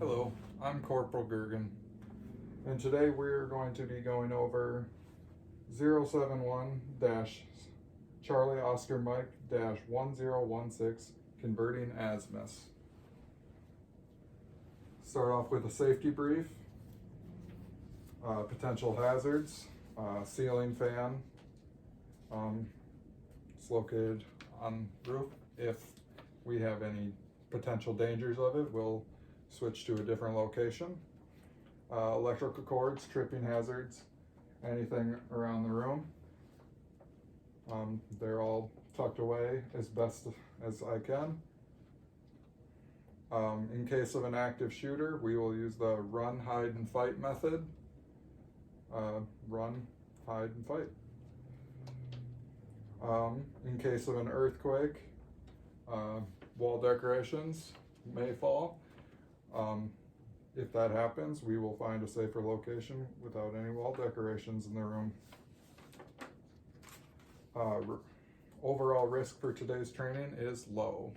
Hello, I'm Corporal Gergen, and today we're going to be going over 071-Charlie Oscar Mike-1016 converting azimuths. Start off with a safety brief, potential hazards, ceiling fan. It's located on the roof. If we have any potential dangers of it, we'll switch to a different location. Electrical cords, tripping hazards, anything around the room. They're all tucked away as best as I can. In case of an active shooter, we will use the run, hide, and fight method. Run, hide, and fight. In case of an earthquake, wall decorations may fall. If that happens, we will find a safer location without any wall decorations in the room. Overall risk for today's training is low.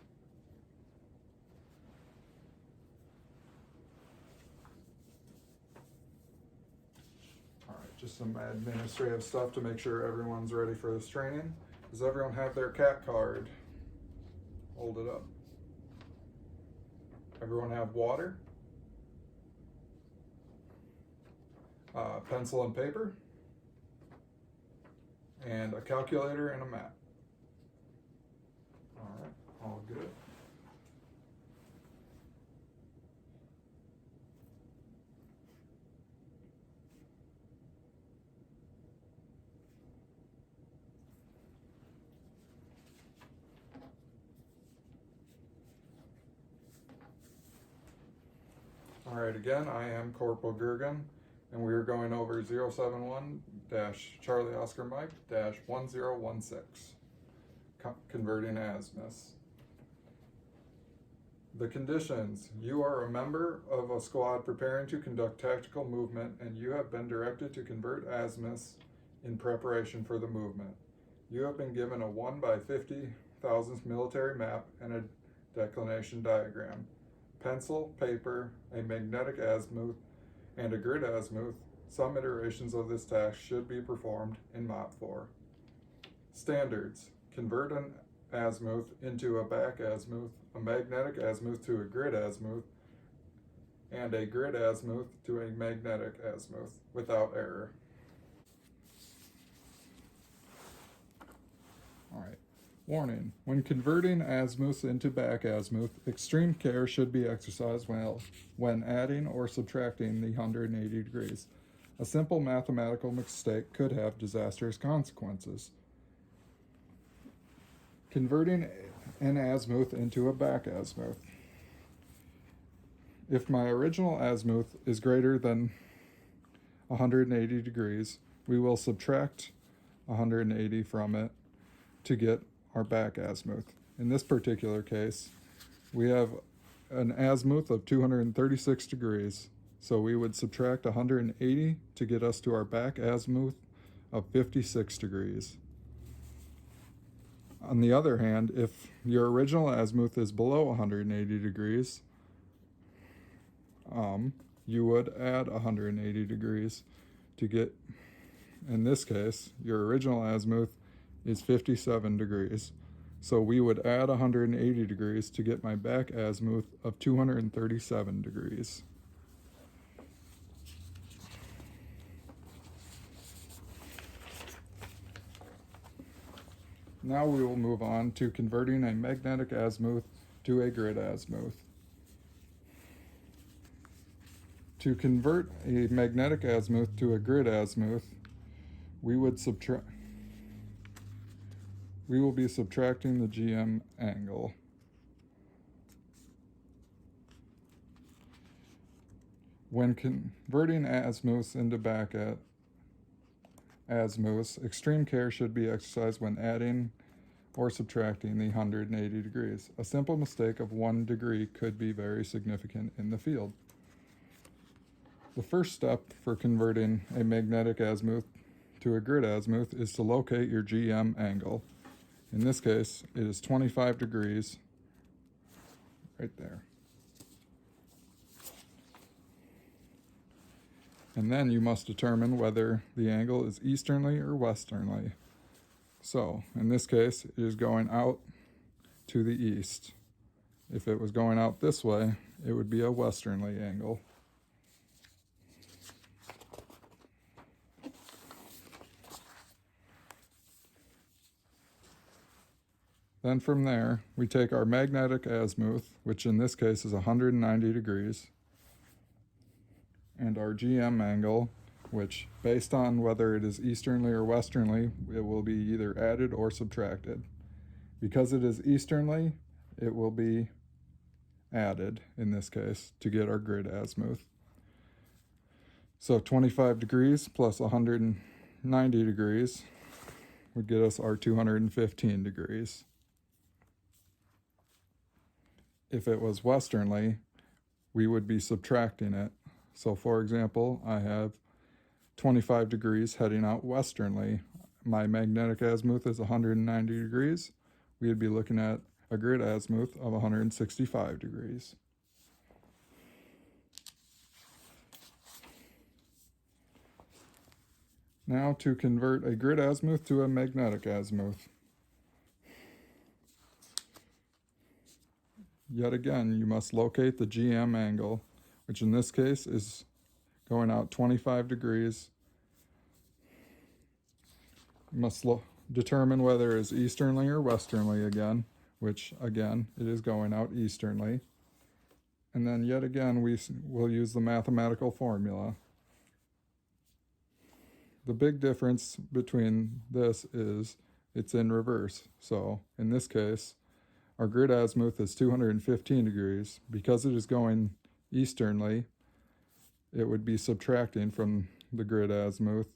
Alright, just some administrative stuff to make sure everyone's ready for this training. Does everyone have their CAT card? Hold it up. Everyone have water? Pencil and paper? And a calculator and a map. Alright, all good. Alright, again, I am Corporal Gergen, and we are going over 071-Charlie Oscar Mike-1016, converting azimuths. The conditions: you are a member of a squad preparing to conduct tactical movement, and you have been directed to convert azimuths in preparation for the movement. You have been given a 1 by 50 thousandths military map and a declination diagram. Pencil, paper, a magnetic azimuth, and a grid azimuth. Some iterations of this task should be performed in Mop 4. Standards: convert an azimuth into a back azimuth, a magnetic azimuth to a grid azimuth, and a grid azimuth to a magnetic azimuth without error. Alright. Warning: when converting azimuths into back azimuth, extreme care should be exercised when adding or subtracting the 180 degrees. A simple mathematical mistake could have disastrous consequences. Converting an azimuth into a back azimuth. If my original azimuth is greater than 180 degrees, we will subtract 180 from it to get our back azimuth. In this particular case, we have an azimuth of 236 degrees, so we would subtract 180 to get us to our back azimuth of 56 degrees. On the other hand, if your original azimuth is below 180 degrees, you would add 180 degrees to get, in this case, your original azimuth is 57 degrees. So we would add 180 degrees to get my back azimuth of 237 degrees. Now we will move on to converting a magnetic azimuth to a grid azimuth. To convert a magnetic azimuth to a grid azimuth, we will be subtracting the GM angle. When converting azimuths into back azimuths, extreme care should be exercised when adding or subtracting the 180 degrees. A simple mistake of 1 degree could be very significant in the field. The first step for converting a magnetic azimuth to a grid azimuth is to locate your GM angle. In this case, it is 25 degrees right there. And then you must determine whether the angle is easternly or westernly. So, in this case, it is going out to the east. If it was going out this way, it would be a westernly angle. Then from there, we take our magnetic azimuth, which in this case is 190 degrees, and our GM angle, which based on whether it is easternly or westernly, it will be either added or subtracted. Because it is easternly, it will be added in this case to get our grid azimuth. So 25 degrees plus 190 degrees would get us our 215 degrees. If it was westernly, we would be subtracting it. So for example, I have 25 degrees heading out westernly. My magnetic azimuth is 190 degrees. We'd be looking at a grid azimuth of 165 degrees. Now to convert a grid azimuth to a magnetic azimuth. Yet again, you must locate the GM angle, which in this case is going out 25 degrees. You must determine whether it is easternly or westernly again, which again, it is going out easternly. And then yet again, we will use the mathematical formula. The big difference between this is it's in reverse. So in this case, our grid azimuth is 215 degrees. Because it is going easternly, it would be subtracting from the grid azimuth.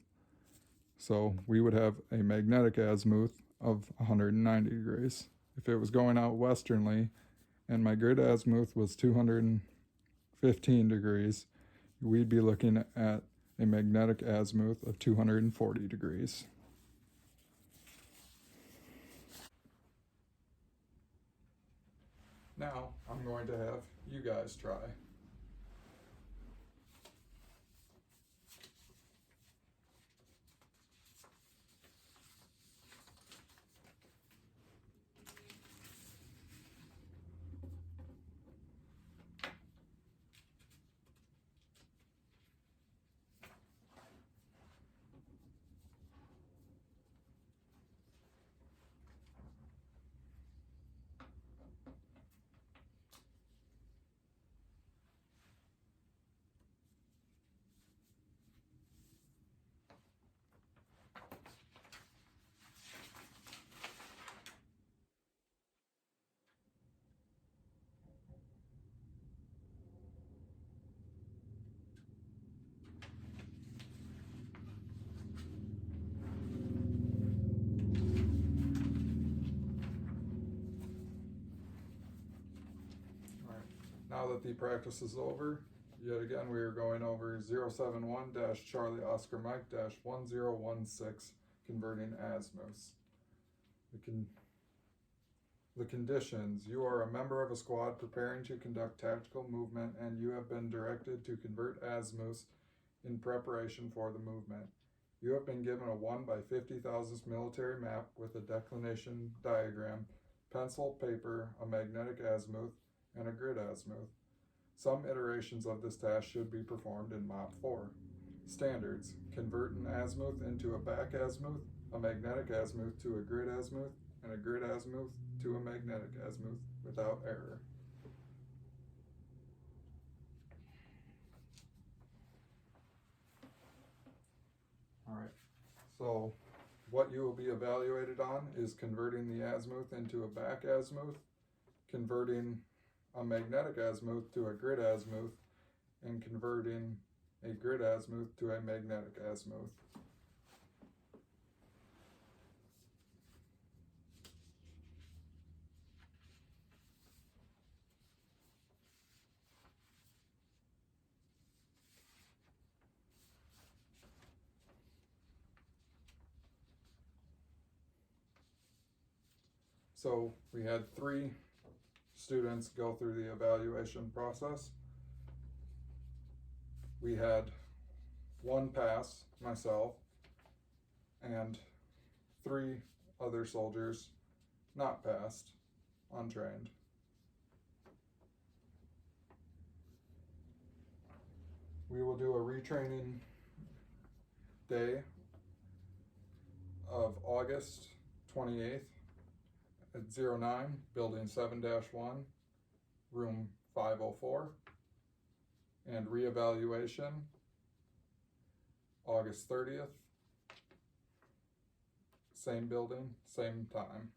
So we would have a magnetic azimuth of 190 degrees. If it was going out westernly and my grid azimuth was 215 degrees, we'd be looking at a magnetic azimuth of 240 degrees. Now I'm going to have you guys try. Now that the practice is over, yet again we are going over 071-Charlie Oscar Mike-1016 converting azimuths. The conditions: you are a member of a squad preparing to conduct tactical movement and you have been directed to convert azimuths in preparation for the movement. You have been given a 1 by 50 thousandths military map with a declination diagram, pencil, paper, a magnetic azimuth, and a grid azimuth. Some iterations of this task should be performed in Mop 4. Standards: convert an azimuth into a back azimuth, a magnetic azimuth to a grid azimuth, and a grid azimuth to a magnetic azimuth without error. Alright, so what you will be evaluated on is converting the azimuth into a back azimuth, converting a magnetic azimuth to a grid azimuth, and converting a grid azimuth to a magnetic azimuth. So we had 3 students go through the evaluation process. We had 1 pass, myself, and 3 other soldiers not passed, untrained. We will do a retraining day of August 28th at 09, Building 7-1, Room 504, and reevaluation August 30th, same building, same time.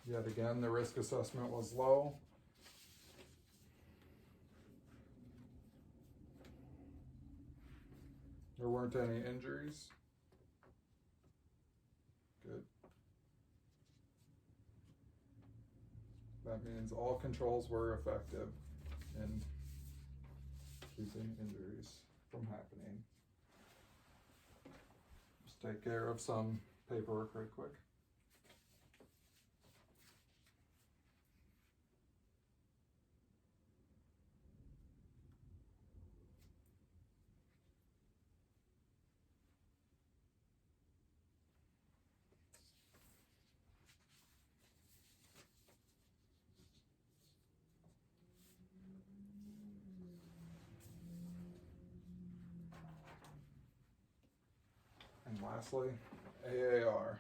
Yet again, the risk assessment was low. There weren't any injuries. Good. That means all controls were effective in keeping injuries from happening. Just take care of some paperwork right quick. And lastly, AAR.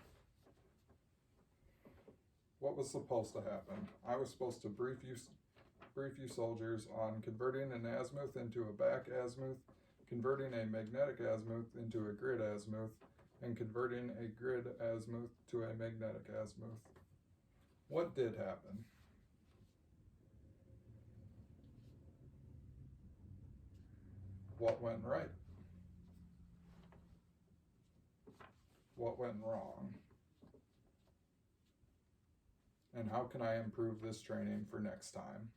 What was supposed to happen? I was supposed to brief you soldiers on converting an azimuth into a back azimuth, converting a magnetic azimuth into a grid azimuth, and converting a grid azimuth to a magnetic azimuth. What did happen? What went right? What went wrong? And how can I improve this training for next time?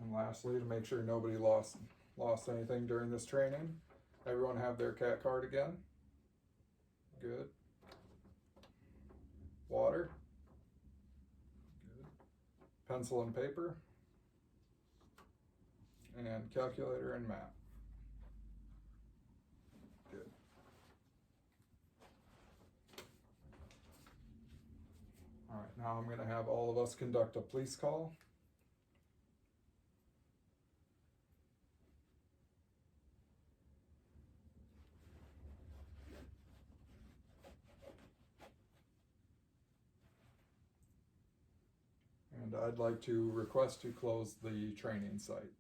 And lastly, to make sure nobody lost anything during this training, everyone have their CAT card again. Good. Water. Good. Pencil and paper. And calculator and map. Good. All right, now I'm going to have all of us conduct a police call. And I'd like to request to close the training site.